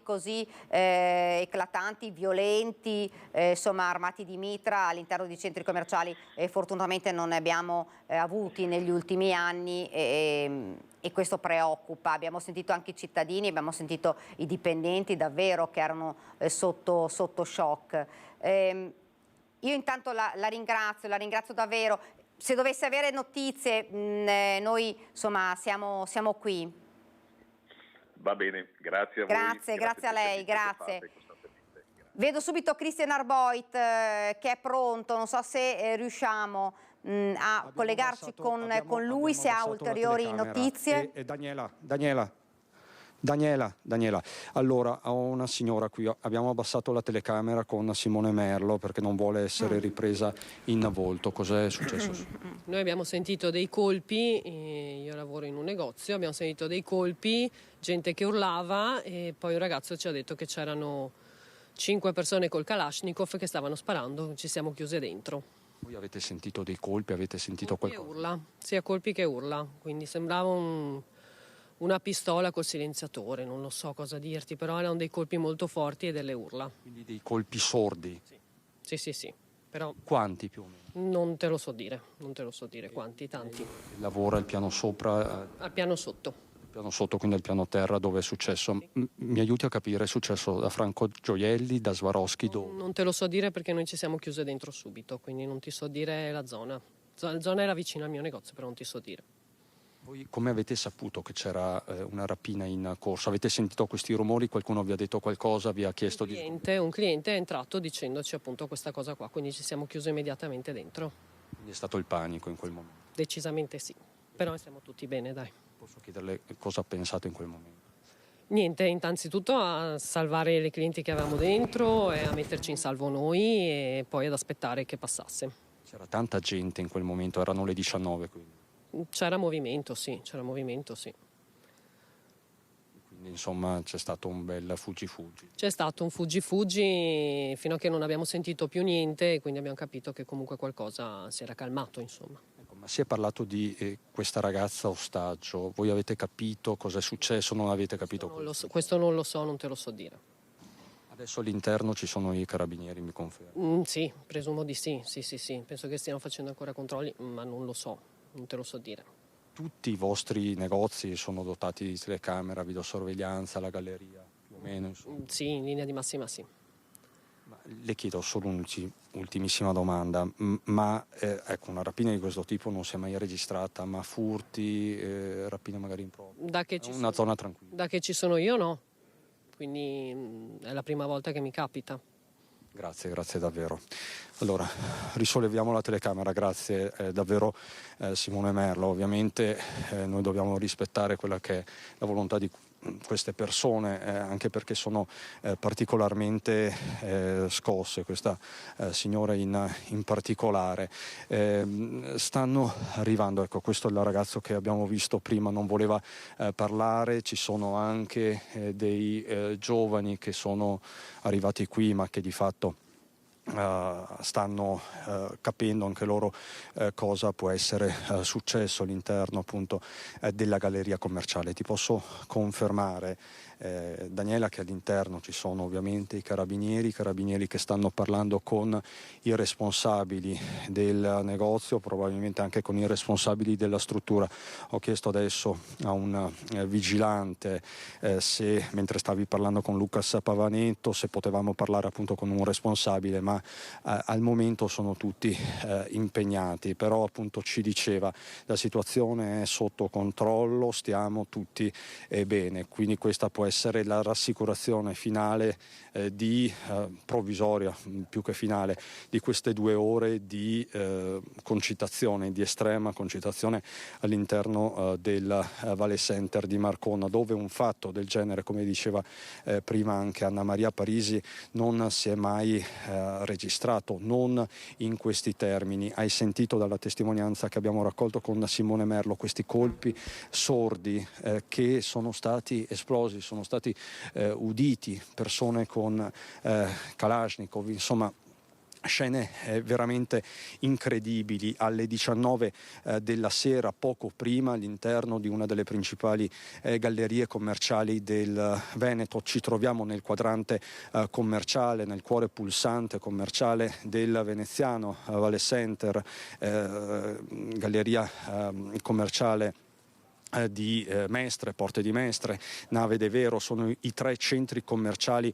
così eclatanti, violenti, insomma armati di mitra all'interno di centri commerciali fortunatamente non ne abbiamo avuti negli ultimi anni e questo preoccupa. Abbiamo sentito anche i cittadini, abbiamo sentito i dipendenti davvero che erano sotto shock. Io intanto la ringrazio davvero. Se dovesse avere notizie noi insomma siamo qui. Va bene, grazie a voi. Grazie a lei, grazie. Vedo subito Christian Arboit che è pronto, non so se riusciamo a collegarci con lui, se ha ulteriori notizie. Daniela, allora ho una signora qui, abbiamo abbassato la telecamera con Simone Merlo perché non vuole essere ripresa in volto. Cos'è successo? Noi abbiamo sentito dei colpi, io lavoro in un negozio, abbiamo sentito dei colpi, gente che urlava e poi un ragazzo ci ha detto che c'erano 5 persone col Kalashnikov che stavano sparando, ci siamo chiuse dentro. Voi avete sentito dei colpi, avete sentito qualcosa? Urla, sia colpi che urla, quindi sembrava una pistola col silenziatore, non lo so cosa dirti, però erano dei colpi molto forti e delle urla. Quindi dei colpi sordi? Sì, però... Quanti più o meno? Non te lo so dire quanti, tanti. Lavora al piano sopra? Al piano sotto. Al piano sotto, quindi al piano terra dove è successo. Sì. Mi aiuti a capire, è successo da Franco Gioielli, da Swarovski? Non te lo so dire perché noi ci siamo chiuse dentro subito, quindi non ti so dire la zona. La zona era vicina al mio negozio, però non ti so dire. Voi come avete saputo che c'era una rapina in corso? Avete sentito questi rumori? Qualcuno vi ha detto qualcosa? Vi ha chiesto Un cliente è entrato dicendoci appunto questa cosa qua, quindi ci siamo chiusi immediatamente dentro. Quindi è stato il panico in quel momento? Decisamente sì, però siamo tutti bene, dai. Posso chiederle cosa ha pensato in quel momento? Niente, innanzitutto a salvare le clienti che avevamo dentro e a metterci in salvo noi e poi ad aspettare che passasse. C'era tanta gente in quel momento, erano le 19 quindi? C'era movimento, sì. Quindi insomma c'è stato un bel fuggi. C'è stato un fuggi fino a che non abbiamo sentito più niente e quindi abbiamo capito che comunque qualcosa si era calmato, insomma. Ecco, ma si è parlato di questa ragazza ostaggio, voi avete capito cosa è successo, non avete capito? Questo non lo so, non te lo so dire. Adesso all'interno ci sono i carabinieri, mi confermi? Sì, presumo di sì, penso che stiano facendo ancora controlli, ma non lo so. Non te lo so dire. Tutti i vostri negozi sono dotati di telecamera, videosorveglianza, la galleria, più o meno? Insomma. Sì, in linea di massima sì. Ma le chiedo solo un'ultimissima domanda, ma ecco, una rapina di questo tipo non si è mai registrata, ma furti, rapine magari improprie? Una zona tranquilla? Da che ci sono io no, quindi è la prima volta che mi capita. Grazie davvero. Allora, risolleviamo la telecamera, grazie davvero Simone Merlo. Ovviamente noi dobbiamo rispettare quella che è la volontà di queste persone, anche perché sono particolarmente scosse, questa signora in particolare. Stanno arrivando, ecco, questo è il ragazzo che abbiamo visto prima, non voleva parlare, ci sono anche dei giovani che sono arrivati qui ma che di fatto stanno capendo anche loro cosa può essere successo all'interno appunto della galleria commerciale. Ti posso confermare Daniela che all'interno ci sono ovviamente i carabinieri che stanno parlando con i responsabili del negozio, probabilmente anche con i responsabili della struttura. Ho chiesto adesso a un vigilante se, mentre stavi parlando con Lucas Pavanetto, se potevamo parlare appunto con un responsabile, ma al momento sono tutti impegnati, però appunto ci diceva la situazione è sotto controllo, stiamo tutti bene, quindi questa può essere la rassicurazione finale provvisoria più che finale di queste 2 ore di concitazione, di estrema concitazione all'interno del Vale Center di Marcona, dove un fatto del genere, come diceva prima anche Anna Maria Parisi, non si è mai registrato, non in questi termini. Hai sentito dalla testimonianza che abbiamo raccolto con Simone Merlo questi colpi sordi che sono stati esplosi, sono stati uditi, persone con Kalashnikov, insomma Scene veramente incredibili. Alle 19 della sera, poco prima, all'interno di una delle principali gallerie commerciali del Veneto, ci troviamo nel quadrante commerciale, nel cuore pulsante commerciale del veneziano Vale Center, galleria commerciale di Mestre, Porte di Mestre, Nave de Vero, sono i 3 centri commerciali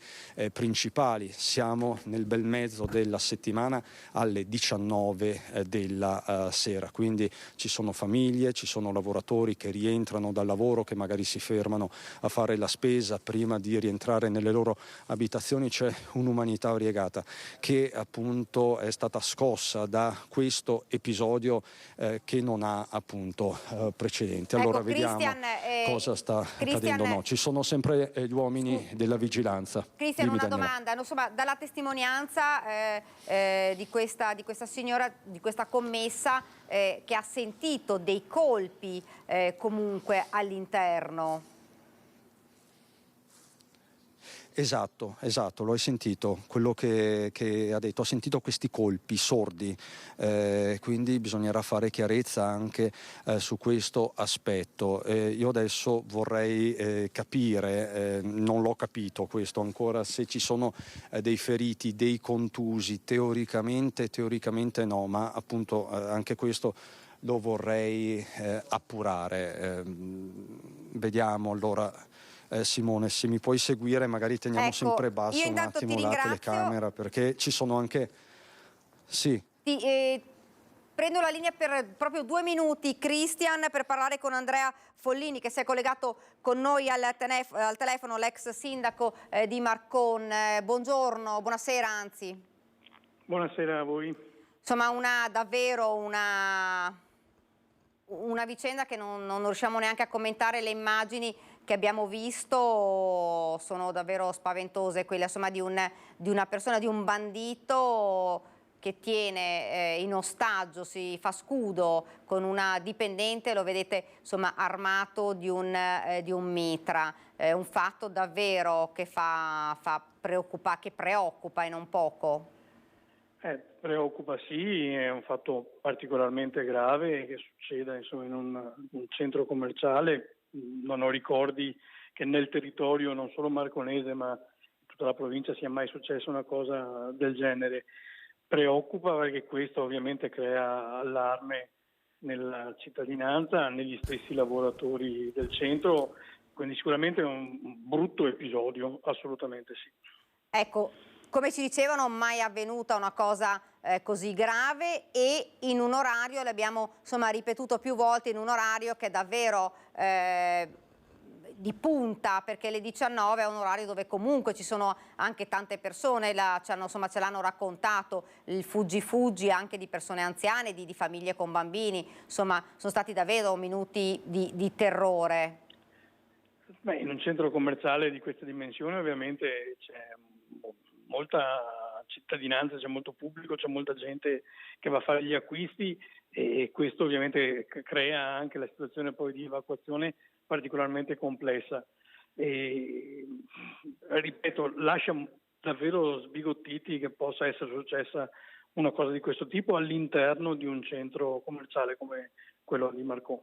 principali. Siamo nel bel mezzo della settimana alle 19 della sera, quindi ci sono famiglie, ci sono lavoratori che rientrano dal lavoro, che magari si fermano a fare la spesa prima di rientrare nelle loro abitazioni. C'è un'umanità variegata che appunto è stata scossa da questo episodio che non ha appunto precedenti. Allora, vediamo cosa sta accadendo. No, ci sono sempre gli uomini della vigilanza. Cristian, una domanda, insomma, dalla testimonianza di questa signora, di questa commessa che ha sentito dei colpi comunque all'interno. Esatto, lo hai sentito, quello che ha detto, ho sentito questi colpi sordi, quindi bisognerà fare chiarezza anche su questo aspetto. Io adesso vorrei capire, non l'ho capito questo ancora, se ci sono dei feriti, dei contusi, teoricamente no, ma appunto anche questo lo vorrei appurare. Vediamo allora. Simone, se mi puoi seguire, magari teniamo sempre basso un attimo la telecamera, perché ci sono anche... Sì. Prendo la linea per proprio 2 minuti, Cristian, per parlare con Andrea Follini, che si è collegato con noi al telefono, l'ex sindaco di Marcon. Buongiorno, buonasera anzi. Buonasera a voi. Insomma, davvero una vicenda che non riusciamo neanche a commentare. Le immagini che abbiamo visto sono davvero spaventose, quelle insomma di una persona, di un bandito che tiene in ostaggio, si fa scudo con una dipendente, lo vedete insomma armato di un mitra. Un fatto davvero che che preoccupa e non poco. Preoccupa, sì, è un fatto particolarmente grave che succeda insomma in un centro commerciale. Non ho ricordi che nel territorio non solo marconese ma in tutta la provincia sia mai successa una cosa del genere. Preoccupa perché questo ovviamente crea allarme nella cittadinanza, negli stessi lavoratori del centro, quindi sicuramente è un brutto episodio, assolutamente sì. Ecco, come ci dicevano, mai avvenuta una cosa così grave, e in un orario, l'abbiamo insomma ripetuto più volte, in un orario che è davvero di punta, perché le 19 è un orario dove comunque ci sono anche tante persone, ce l'hanno raccontato, il fuggi anche di persone anziane, di famiglie con bambini, insomma sono stati davvero minuti di terrore. In un centro commerciale di questa dimensione ovviamente c'è molta cittadinanza, c'è molto pubblico, c'è molta gente che va a fare gli acquisti, e questo ovviamente crea anche la situazione poi di evacuazione particolarmente complessa. E, ripeto, lascia davvero sbigottiti che possa essere successa una cosa di questo tipo all'interno di un centro commerciale come quello di Marcon.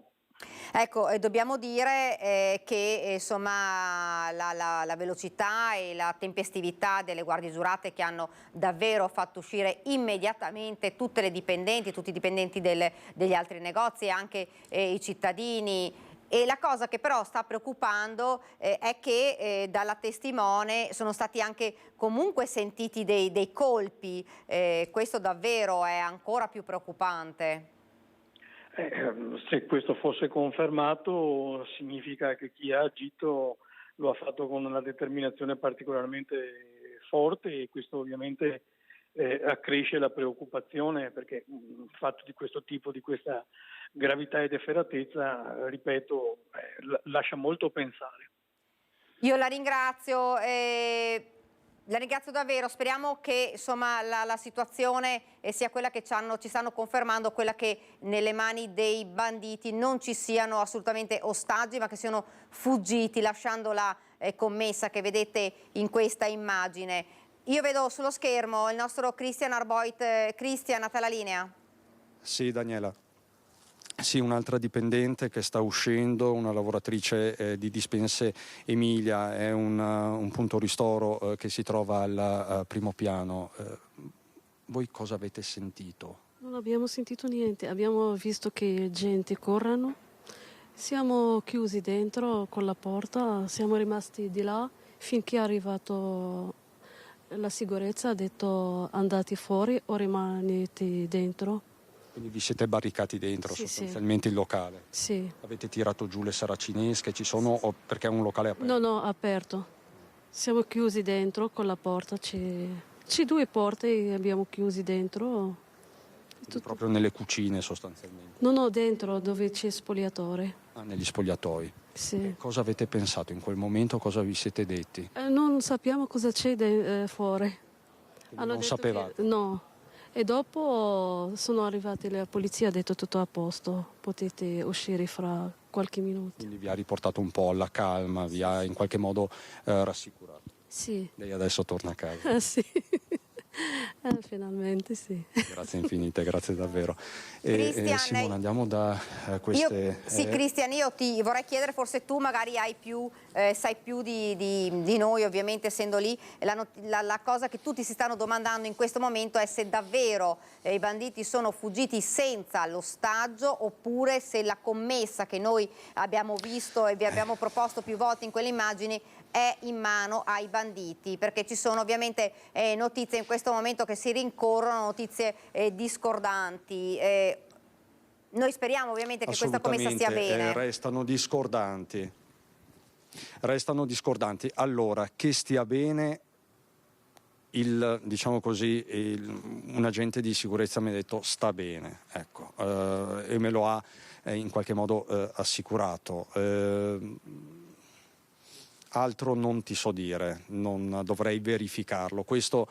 Ecco, dobbiamo dire che insomma la velocità e la tempestività delle guardie giurate, che hanno davvero fatto uscire immediatamente tutte le dipendenti, tutti i dipendenti degli altri negozi e anche i cittadini. E la cosa che però sta preoccupando è che dalla testimone sono stati anche comunque sentiti dei colpi. Questo davvero è ancora più preoccupante. Se questo fosse confermato, significa che chi ha agito lo ha fatto con una determinazione particolarmente forte, e questo ovviamente accresce la preoccupazione, perché un fatto di questo tipo, di questa gravità ed efferatezza, ripeto, lascia molto pensare. Io la ringrazio. La ringrazio davvero, speriamo che insomma, la situazione sia quella che ci stanno confermando, quella che nelle mani dei banditi non ci siano assolutamente ostaggi, ma che siano fuggiti lasciando la commessa che vedete in questa immagine. Io vedo sullo schermo il nostro Christian Arboit. Christian, a te la linea. Sì, Daniela. Sì, un'altra dipendente che sta uscendo, una lavoratrice di Dispense Emilia, è un punto ristoro che si trova al primo piano. Voi cosa avete sentito? Non abbiamo sentito niente, abbiamo visto che gente corrano, siamo chiusi dentro con la porta, siamo rimasti di là finché è arrivato la sicurezza, ha detto andate fuori o rimanete dentro. Quindi vi siete barricati dentro, Sì, sostanzialmente il locale? Sì. Avete tirato giù le saracinesche, ci sono, o perché è un locale aperto? No, aperto. Siamo chiusi dentro con la porta, c'è due porte e abbiamo chiusi dentro. Proprio nelle cucine sostanzialmente? No, dentro dove c'è spogliatore. Ah, negli spogliatoi? Sì. Cosa avete pensato in quel momento, cosa vi siete detti? Non sappiamo cosa c'è fuori. Hanno Non detto sapevate? No. E dopo sono arrivati la polizia, ha detto tutto a posto, potete uscire fra qualche minuto. Quindi vi ha riportato un po' alla calma, vi ha in qualche modo rassicurato? Sì. Lei adesso torna a casa? Sì. Finalmente sì. Grazie infinite, grazie davvero. Cristian, Simona, andiamo da queste... Cristian, io ti vorrei chiedere, forse tu magari hai più, sai più di noi, ovviamente essendo lì, la cosa che tutti si stanno domandando in questo momento è se davvero i banditi sono fuggiti senza l'ostaggio oppure se la commessa che noi abbiamo visto e vi abbiamo proposto più volte in quelle immagini è in mano ai banditi, perché ci sono ovviamente notizie in questo momento che si rincorrono, notizie discordanti. Noi speriamo ovviamente che questa commessa stia bene. Restano discordanti. Allora, che stia bene, diciamo così, un agente di sicurezza mi ha detto sta bene, ecco, e me lo ha in qualche modo assicurato. Altro non ti so dire, non dovrei verificarlo. Questo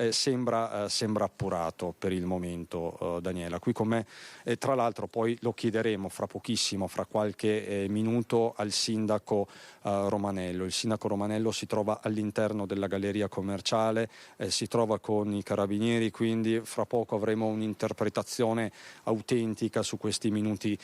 sembra appurato per il momento, Daniela. Qui con me, tra l'altro poi lo chiederemo fra pochissimo, fra qualche minuto, al sindaco Romanello. Il sindaco Romanello si trova all'interno della galleria commerciale, si trova con i carabinieri, quindi fra poco avremo un'interpretazione autentica su questi minuti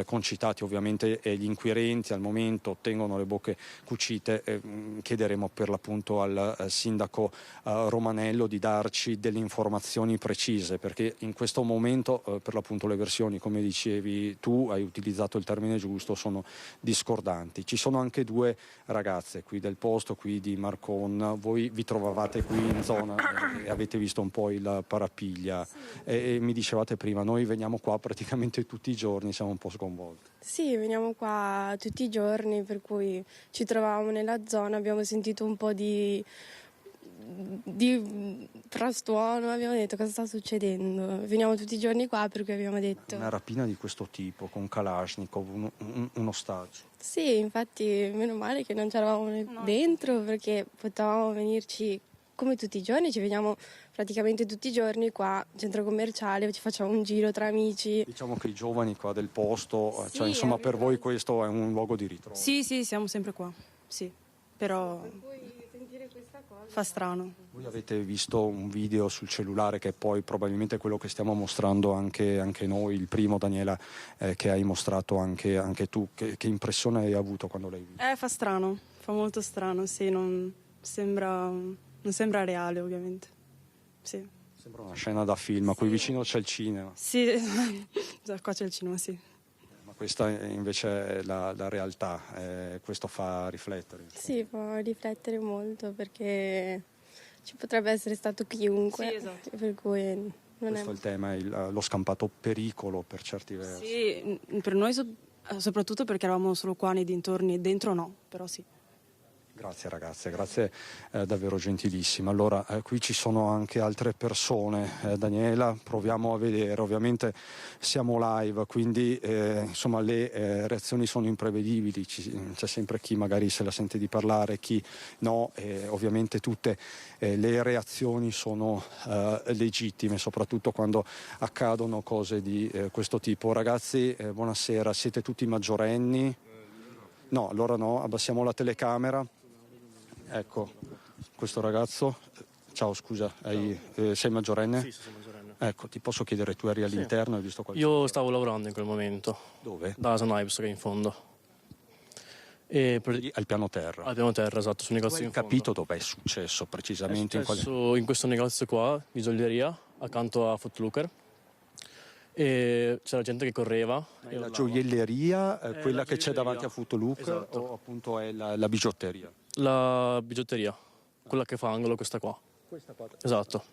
concitati. Ovviamente gli inquirenti al momento tengono le bocche cucite. Chiederemo per l'appunto al sindaco Romanello di darci delle informazioni precise, perché in questo momento per l'appunto le versioni, come dicevi tu, hai utilizzato il termine giusto, sono discordanti. Ci sono anche due ragazze qui del posto, qui di Marcon. Voi vi trovavate qui in zona e avete visto un po' il parapiglia, e mi dicevate prima, noi veniamo qua praticamente tutti i giorni, siamo un po' sconvolti. Sì, veniamo qua tutti i giorni, per cui ci trovavamo nella zona, abbiamo sentito un po' di frastuono, abbiamo detto cosa sta succedendo. Veniamo tutti i giorni qua, per cui abbiamo detto... Una rapina di questo tipo, con Kalashnikov, un ostaggio. Sì, infatti meno male che non c'eravamo dentro, perché potevamo venirci come tutti i giorni, ci vediamo praticamente tutti i giorni qua, centro commerciale, ci facciamo un giro tra amici. Diciamo che i giovani qua del posto, Sì, cioè insomma per voi questo è un luogo di ritrovo. Sì, siamo sempre qua, sì, però fa strano. Voi avete visto un video sul cellulare che poi probabilmente è quello che stiamo mostrando anche noi, il primo, Daniela, che hai mostrato anche tu. Che impressione hai avuto quando l'hai visto? Fa strano, fa molto strano, sì, non sembra reale ovviamente, sì. Sembra una scena da film, qui vicino c'è il cinema. Sì, già qua c'è il cinema, sì. Ma questa invece è la realtà, questo fa riflettere. Sì, fa riflettere molto, perché ci potrebbe essere stato chiunque, sì, esatto. Per cui questo è il tema, lo scampato pericolo per certi versi. Sì, per noi soprattutto perché eravamo solo qua nei dintorni, dentro no, però sì. Grazie ragazze, grazie davvero gentilissima. Allora, qui ci sono anche altre persone, Daniela, proviamo a vedere, ovviamente siamo live, quindi insomma le reazioni sono imprevedibili, c'è sempre chi magari se la sente di parlare, chi no, ovviamente tutte le reazioni sono legittime, soprattutto quando accadono cose di questo tipo. Ragazzi, buonasera, siete tutti maggiorenni? No, allora no, abbassiamo la telecamera. Ecco, questo ragazzo, Ciao, scusa, sei maggiorenne? Sì, sono maggiorenne. Ecco, ti posso chiedere, tu eri all'interno e hai visto qualcosa? Io stavo lavorando in quel momento. Dove? Da Snipes, che è in fondo. E Al piano terra. Al piano terra, esatto, sul negozio Hai in fondo. capito dove è successo precisamente? È successo in questo negozio qua, di gioielleria, accanto a Footlooker. E c'era gente che correva. È la gioielleria, quella la che c'è gioielleria. davanti a Footlooker, Esatto. o appunto è la bigiotteria? La bigiotteria, quella che fa angolo, questa qua. Questa qua. Esatto.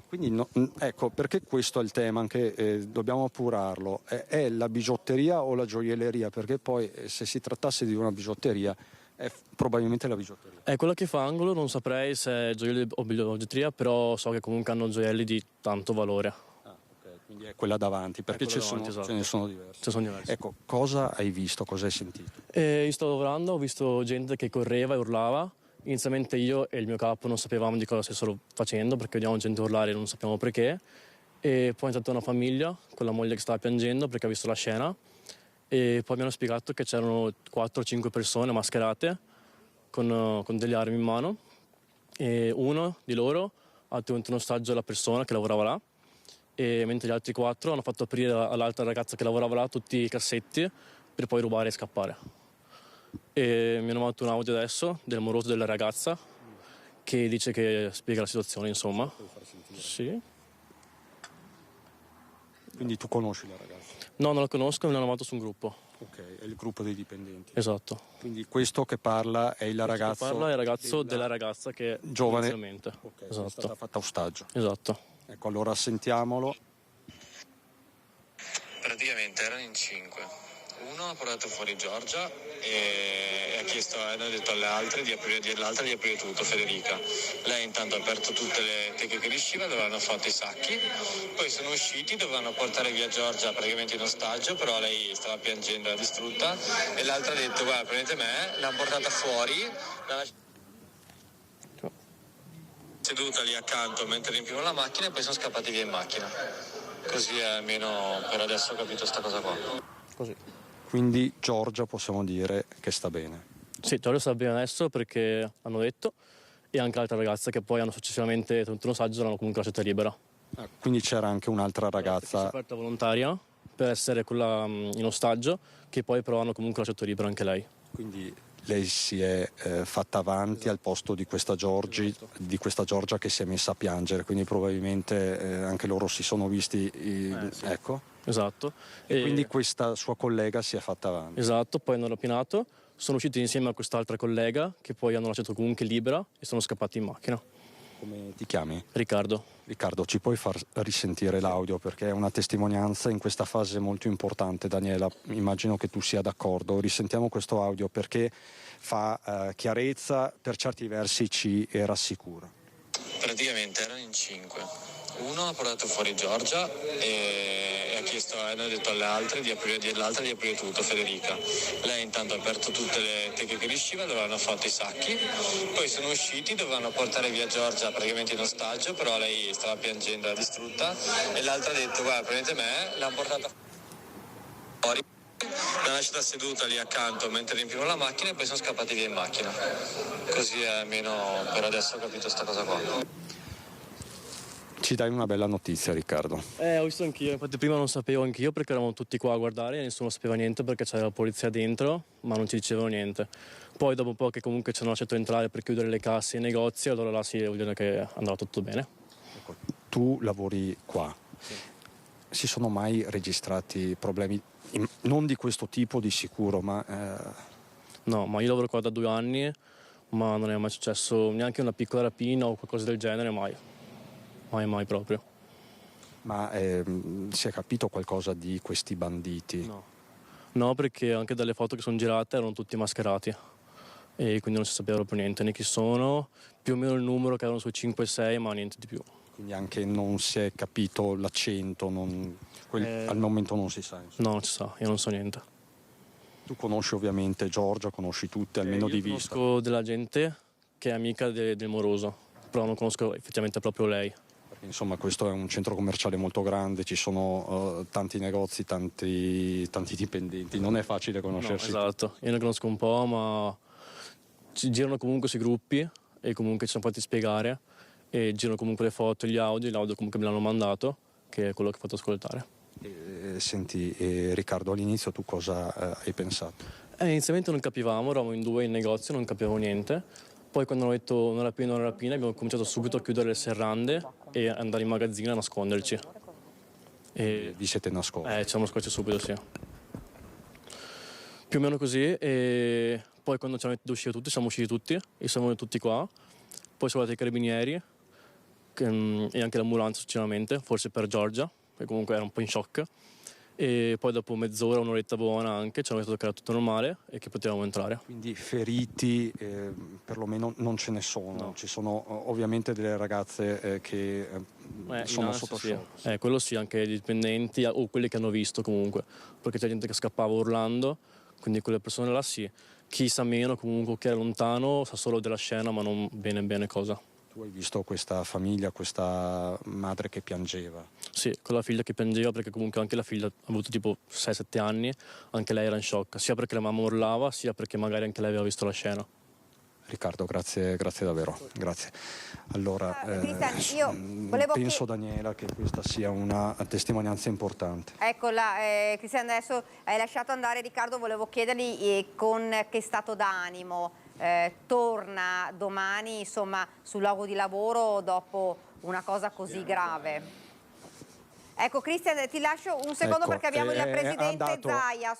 Quindi ecco, perché questo è il tema, anche dobbiamo appurarlo. È la bigiotteria o la gioielleria? Perché poi se si trattasse di una bigiotteria è probabilmente la bigiotteria. È quella che fa angolo, non saprei se è gioielli o bigiotteria, però so che comunque hanno gioielli di tanto valore. Quindi è quella davanti, perché quella ce davanti, ne esatto. sono diverse. Ce sono diversi. Ecco, cosa hai visto, cosa hai sentito? Io sto lavorando, ho visto gente che correva e urlava. Inizialmente io e il mio capo non sapevamo di cosa stessero facendo, perché vediamo gente urlare e non sappiamo perché. E poi è entrata una famiglia con la moglie che stava piangendo perché ha visto la scena. E poi mi hanno spiegato che c'erano 4-5 persone mascherate con delle armi in mano. E uno di loro ha tenuto in ostaggio la persona che lavorava là. E mentre gli altri 4 hanno fatto aprire all'altra ragazza che lavorava là tutti i cassetti per poi rubare e scappare. E mi hanno mandato un audio adesso del moroso della ragazza che dice che spiega la situazione, insomma. Sì. Quindi tu conosci la ragazza? No, non la conosco, me l'hanno mandato su un gruppo. Ok, è il gruppo dei dipendenti. Esatto. Quindi questo che parla è il ragazzo... Parla è il ragazzo della ragazza che giovane. inizialmente. Ok, esatto. è stata fatta ostaggio. Esatto. Ecco, allora sentiamolo. Praticamente erano in 5. Uno ha portato fuori Giorgia e ha chiesto, hanno detto alle altre di aprire tutto, Federica. Lei intanto ha aperto tutte le teche che riusciva, dove hanno fatto i sacchi, poi sono usciti, dovevano portare via Giorgia praticamente in ostaggio, però lei stava piangendo, era distrutta, e l'altra ha detto, guarda, prendete me, l'hanno portata fuori, seduta lì accanto mentre riempivano la macchina e poi sono scappati via in macchina. Così almeno per adesso ho capito sta cosa qua. Così. Quindi Giorgia possiamo dire che sta bene. Sì, Giorgia sta bene adesso perché hanno detto, e anche altre ragazze che poi hanno successivamente tenuto un ostaggio l'hanno comunque lasciata libera. Quindi c'era anche un'altra ragazza... Si è aperta volontaria per essere quella in ostaggio, che poi però hanno comunque lasciato libera anche lei. Quindi lei si è fatta avanti al posto di questa Giorgia che si è messa a piangere, quindi probabilmente anche loro si sono visti, sì. ecco. Esatto. E quindi questa sua collega si è fatta avanti. Esatto, poi hanno rapinato, sono usciti insieme a quest'altra collega che poi hanno lasciato comunque libera e sono scappati in macchina. Come ti chiami? Riccardo. Riccardo, ci puoi far risentire l'audio perché è una testimonianza in questa fase molto importante, Daniela, immagino che tu sia d'accordo. Risentiamo questo audio perché fa chiarezza, per certi versi ci rassicura. Praticamente erano in 5. Uno ha portato fuori Giorgia e ha chiesto, hanno detto alle altre di aprire tutto, Federica. Lei intanto ha aperto tutte le teche che riusciva, dove hanno fatto i sacchi, poi sono usciti, dovevano portare via Giorgia praticamente in ostaggio, però lei stava piangendo, era distrutta, e l'altra ha detto, guarda, prendete me, l'hanno portata fuori, l'hanno lasciata seduta lì accanto mentre riempivano la macchina e poi sono scappati via in macchina. Così almeno per adesso ho capito sta cosa qua. Ci dai una bella notizia, Riccardo. Ho visto anch'io, infatti prima non sapevo anch'io perché eravamo tutti qua a guardare e nessuno sapeva niente perché c'era la polizia dentro, ma non ci dicevano niente. Poi dopo un po' che comunque ci hanno lasciato entrare per chiudere le casse e i negozi, allora là si vuol dire che andava tutto bene. Ecco, tu lavori qua. Sì. Si sono mai registrati problemi, non di questo tipo di sicuro, ma... No, ma io lavoro qua da 2 anni, ma non è mai successo neanche una piccola rapina o qualcosa del genere, mai. Mai proprio. Ma si è capito qualcosa di questi banditi? No, perché anche dalle foto che sono girate erano tutti mascherati e quindi non si sapeva proprio niente, né chi sono, più o meno il numero che erano sui 5-6, ma niente di più. Quindi anche non si è capito l'accento, al momento non si sa. Insomma. No, non si sa, io non so niente. Tu conosci ovviamente Giorgia, conosci tutte, almeno di vista. Conosco della gente che è amica del moroso, però non conosco effettivamente proprio lei. Insomma, questo è un centro commerciale molto grande, ci sono tanti negozi, tanti dipendenti, non è facile conoscersi. No, esatto, io ne conosco un po', ma ci girano comunque sui gruppi e comunque ci siamo fatti spiegare e girano comunque le foto e l'audio comunque me l'hanno mandato, che è quello che ho fatto ascoltare. Senti, Riccardo, all'inizio tu cosa hai pensato? Inizialmente non capivamo, eravamo in 2 in negozio, non capivo niente. Poi quando hanno detto non rapina, abbiamo cominciato subito a chiudere le serrande e andare in magazzino a nasconderci. E vi siete nascosti? Ci siamo nascosti subito, sì. Più o meno così, e poi quando ci hanno detto di uscire tutti, siamo usciti tutti e siamo venuti tutti qua. Poi sono arrivati i carabinieri e anche l'ambulanza successivamente, forse per Giorgia, che comunque era un po' in shock. E poi dopo mezz'ora, un'oretta buona anche, ci hanno detto che era tutto normale e che potevamo entrare. Quindi feriti perlomeno non ce ne sono, No. Ci sono ovviamente delle ragazze che sono sotto shock. Sì. Quello sì, anche i dipendenti o quelli che hanno visto comunque, perché c'è gente che scappava urlando, quindi quelle persone là sì. Chi sa meno comunque, che è lontano, sa solo della scena ma non bene cosa. Tu hai visto questa famiglia, questa madre che piangeva? Sì, con la figlia che piangeva, perché comunque anche la figlia ha avuto tipo 6-7 anni, anche lei era in shock, sia perché la mamma urlava, sia perché magari anche lei aveva visto la scena. Riccardo, grazie davvero, grazie. Allora, penso Daniela che questa sia una testimonianza importante. Eccola, Cristian, adesso hai lasciato andare Riccardo, volevo chiedergli con che stato d'animo torna domani, insomma, sul luogo di lavoro dopo una cosa così grave. Ecco, Cristian, ti lascio un secondo perché abbiamo il presidente Zaia.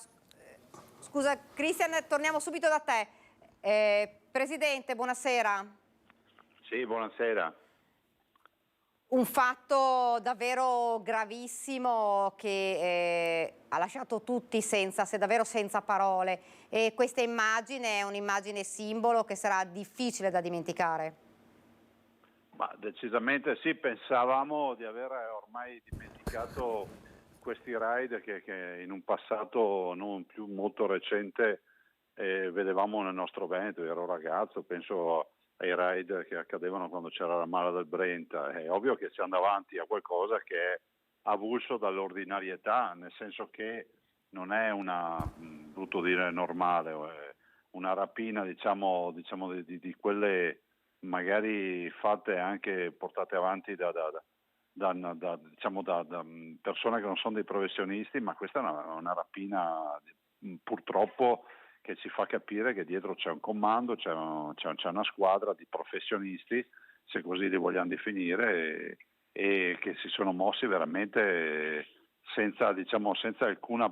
Scusa, Cristian, torniamo subito da te. Presidente, buonasera. Sì, buonasera. Un fatto davvero gravissimo che ha lasciato tutti davvero senza parole, e questa immagine è un'immagine simbolo che sarà difficile da dimenticare. Ma decisamente sì, pensavamo di aver ormai dimenticato questi raid che in un passato non più molto recente vedevamo nel nostro Veneto. Ero ragazzo, penso ai raid che accadevano quando c'era la mala del Brenta. È ovvio che si andava avanti a qualcosa che è avulso dall'ordinarietà, nel senso che non è una, brutto dire, normale, una rapina diciamo di quelle magari fatte anche portate avanti da persone che non sono dei professionisti, ma questa è una rapina purtroppo che ci fa capire che dietro c'è un comando, c'è una squadra di professionisti, se così li vogliamo definire, e che si sono mossi veramente senza alcuna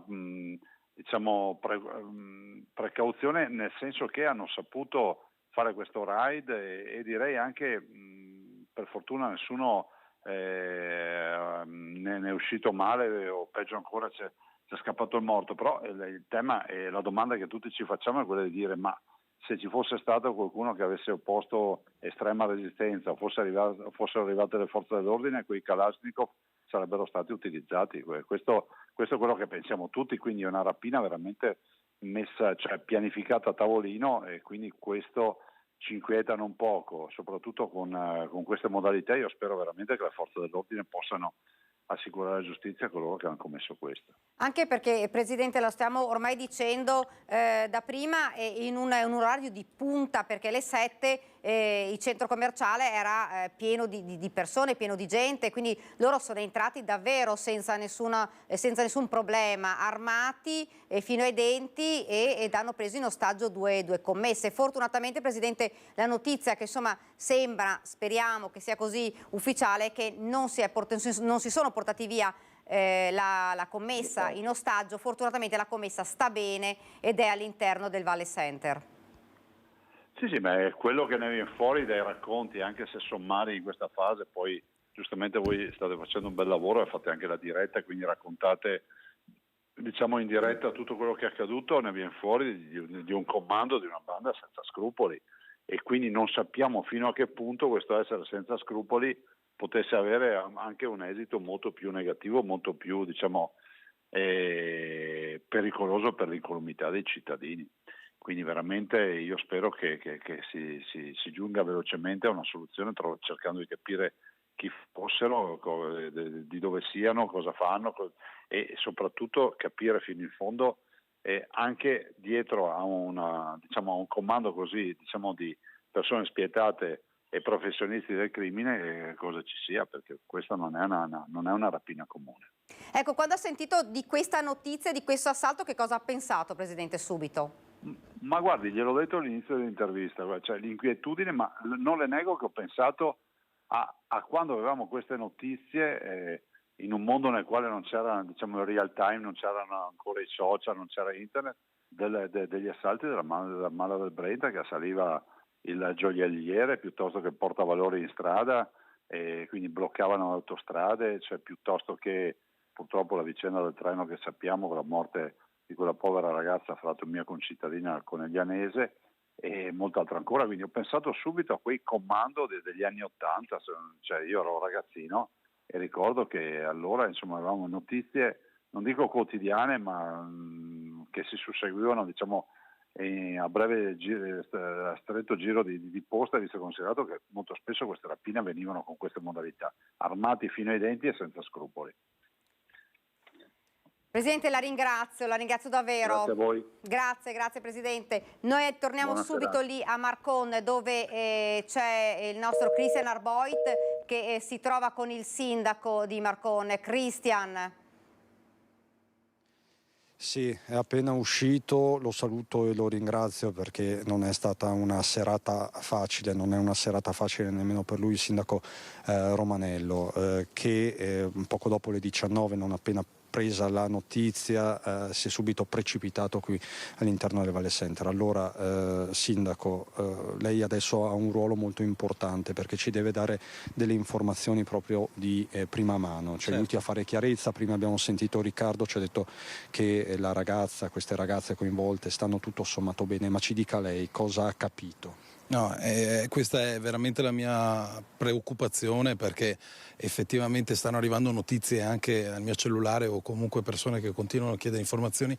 precauzione, nel senso che hanno saputo fare questo raid e direi anche per fortuna nessuno ne è uscito male, o peggio ancora c'è scappato il morto. Però il tema e la domanda che tutti ci facciamo è quella di dire: ma se ci fosse stato qualcuno che avesse opposto estrema resistenza, o fossero arrivate le forze dell'ordine, quei Kalashnikov sarebbero stati utilizzati. Questo è quello che pensiamo tutti, quindi è una rapina veramente pianificata a tavolino, e quindi questo ci inquieta non poco, soprattutto con queste modalità. Io spero veramente che le forze dell'ordine possano assicurare giustizia a coloro che hanno commesso questo. Anche perché, Presidente, lo stiamo ormai dicendo da prima, in un orario di punta, perché alle 7 il centro commerciale era pieno di persone, pieno di gente, quindi loro sono entrati davvero senza nessun problema, armati fino ai denti, ed hanno preso in ostaggio due commesse. Fortunatamente, Presidente, la notizia che insomma sembra, speriamo che sia così ufficiale, che non si sono portati via la commessa in ostaggio. Fortunatamente la commessa sta bene ed è all'interno del Valle Center. Sì, ma è quello che ne viene fuori dai racconti, anche se sommari in questa fase. Poi giustamente voi state facendo un bel lavoro e fate anche la diretta, quindi raccontate in diretta tutto quello che è accaduto. Ne viene fuori di un comando, di una banda senza scrupoli, e quindi non sappiamo fino a che punto questo essere senza scrupoli potesse avere anche un esito molto più negativo, molto più pericoloso per l'incolumità dei cittadini. Quindi veramente io spero che si giunga velocemente a una soluzione, cercando di capire chi fossero, di dove siano, cosa fanno, e soprattutto capire fino in fondo, anche dietro a un comando così di persone spietate e professionisti del crimine cosa ci sia, perché questa non è una rapina comune. Ecco, quando ha sentito di questa notizia, di questo assalto, che cosa ha pensato, Presidente, subito? Ma guardi, gliel'ho detto all'inizio dell'intervista, cioè l'inquietudine, ma non le nego che ho pensato a quando avevamo queste notizie in un mondo nel quale non c'era, diciamo, il real time, non c'erano ancora i social, non c'era internet, degli assalti della Mala del Brenta, che assaliva il gioielliere piuttosto che il portavalori in strada, e quindi bloccavano le autostrade, cioè piuttosto che purtroppo la vicenda del treno che sappiamo, con la morte di quella povera ragazza, fra l'altro mia concittadina coneglianese, e molto altro ancora. Quindi ho pensato subito a quei comando degli anni '80, cioè io ero ragazzino e ricordo che allora insomma avevamo notizie, non dico quotidiane, ma che si susseguivano, diciamo, a stretto giro di posta, visto e considerato che molto spesso queste rapine venivano con queste modalità, armati fino ai denti e senza scrupoli. Presidente, la ringrazio davvero. Grazie a voi. Grazie Presidente. Noi torniamo subito lì a Marcon, dove c'è il nostro Christian Arboit che si trova con il sindaco di Marcon. Christian. Sì, è appena uscito, lo saluto e lo ringrazio perché non è stata una serata facile, non è una serata facile nemmeno per lui, il sindaco Romanello, che poco dopo le 19, non appena presa la notizia, si è subito precipitato qui all'interno del Valle Center. Allora, sindaco, lei adesso ha un ruolo molto importante perché ci deve dare delle informazioni proprio di prima mano, ci aiuti a fare chiarezza. Prima abbiamo sentito Riccardo, ci ha detto che queste ragazze coinvolte stanno tutto sommato bene, ma ci dica lei cosa ha capito. No, questa è veramente la mia preoccupazione, perché effettivamente stanno arrivando notizie anche al mio cellulare o comunque persone che continuano a chiedere informazioni.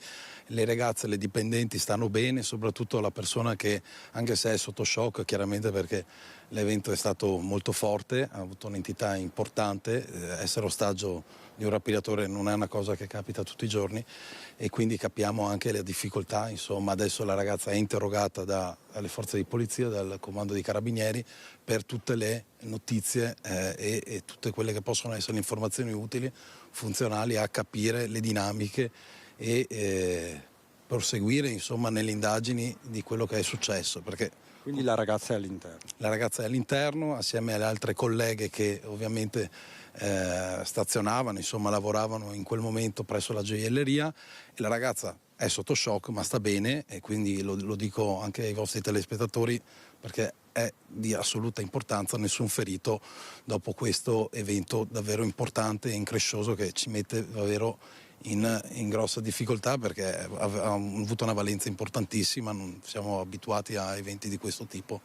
Le ragazze, le dipendenti stanno bene, soprattutto la persona che, anche se è sotto shock chiaramente perché l'evento è stato molto forte, ha avuto un'entità importante, essere ostaggio di un rapinatore non è una cosa che capita tutti i giorni e quindi capiamo anche le difficoltà. Insomma, adesso la ragazza è interrogata dalle forze di polizia, dal comando dei carabinieri, per tutte le notizie e tutte quelle che possono essere informazioni utili, funzionali a capire le dinamiche e proseguire insomma nelle indagini di quello che è successo. Quindi la ragazza è all'interno? La ragazza è all'interno assieme alle altre colleghe che ovviamente stazionavano, insomma lavoravano in quel momento presso la gioielleria, e la ragazza è sotto shock ma sta bene, e quindi lo dico anche ai vostri telespettatori perché è di assoluta importanza, nessun ferito dopo questo evento davvero importante e increscioso che ci mette davvero in grossa difficoltà, perché ha avuto una valenza importantissima, non siamo abituati a eventi di questo tipo.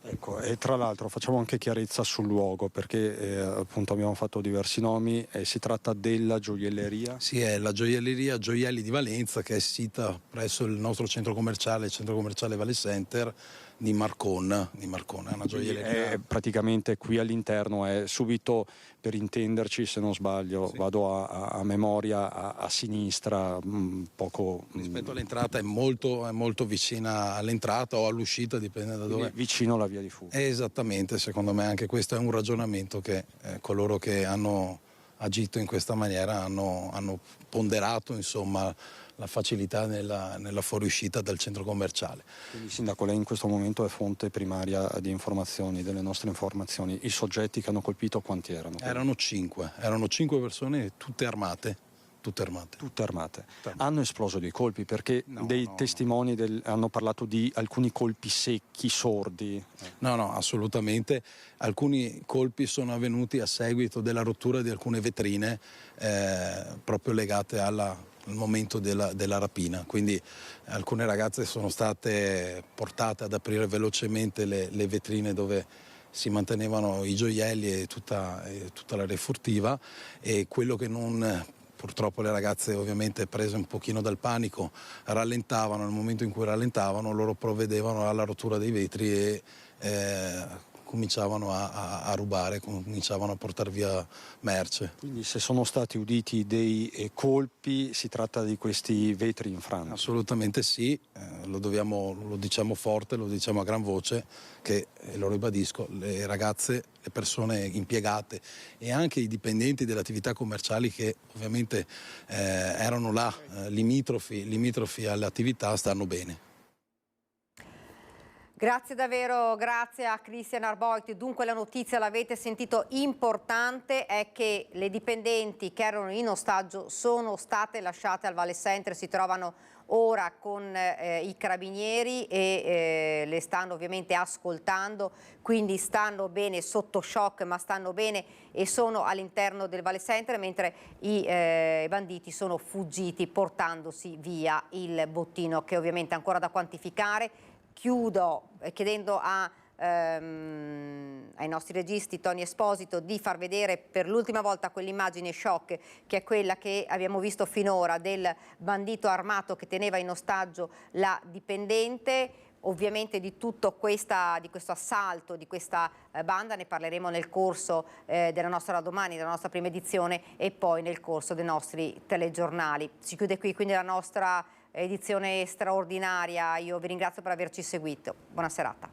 Ecco, e tra l'altro facciamo anche chiarezza sul luogo, perché appunto abbiamo fatto diversi nomi, si tratta della gioielleria? Sì, è la gioielleria Gioielli di Valenza, che è sita presso il nostro centro commerciale Valle Center di Marcon. È una gioielleria. Praticamente qui all'interno è subito, per intenderci, se non sbaglio, sì, vado a memoria, a sinistra, poco rispetto all'entrata, è molto vicina all'entrata o all'uscita, dipende da dove. Vicino alla via di fuga. Esattamente, secondo me anche questo è un ragionamento che coloro che hanno agito in questa maniera hanno ponderato, insomma, la facilità nella fuoriuscita dal centro commerciale. Quindi, sindaco, lei in questo momento è fonte primaria di informazioni, delle nostre informazioni. I soggetti che hanno colpito quanti erano? Erano 5 persone, tutte armate. Hanno esploso dei colpi, perché testimoni hanno parlato di alcuni colpi secchi, sordi. No, assolutamente. Alcuni colpi sono avvenuti a seguito della rottura di alcune vetrine proprio legate al momento della rapina, quindi alcune ragazze sono state portate ad aprire velocemente le vetrine dove si mantenevano i gioielli e tutta l'area furtiva, e quello che purtroppo le ragazze, ovviamente prese un pochino dal panico, rallentavano. Nel momento in cui rallentavano loro provvedevano alla rottura dei vetri e cominciavano a rubare, cominciavano a portare via merce. Quindi se sono stati uditi dei colpi si tratta di questi vetri infranti? Assolutamente sì, lo diciamo forte, lo diciamo a gran voce, che lo ribadisco, le ragazze, le persone impiegate e anche i dipendenti delle attività commerciali che ovviamente erano là limitrofi alle attività stanno bene. Grazie davvero, grazie a Christian Arboit. Dunque la notizia, l'avete sentito, importante è che le dipendenti che erano in ostaggio sono state lasciate al Valle Center, si trovano ora con i carabinieri e le stanno ovviamente ascoltando, quindi stanno bene, sotto shock ma stanno bene e sono all'interno del Valle Center, mentre i banditi sono fuggiti portandosi via il bottino, che ovviamente è ancora da quantificare. Chiudo chiedendo ai nostri registi Tony Esposito di far vedere per l'ultima volta quell'immagine shock, che è quella che abbiamo visto finora del bandito armato che teneva in ostaggio la dipendente. Ovviamente di tutto questo assalto, di questa banda ne parleremo nel corso della nostra domani, della nostra prima edizione, e poi nel corso dei nostri telegiornali. Si chiude qui quindi la nostra edizione straordinaria. Io vi ringrazio per averci seguito. Buona serata.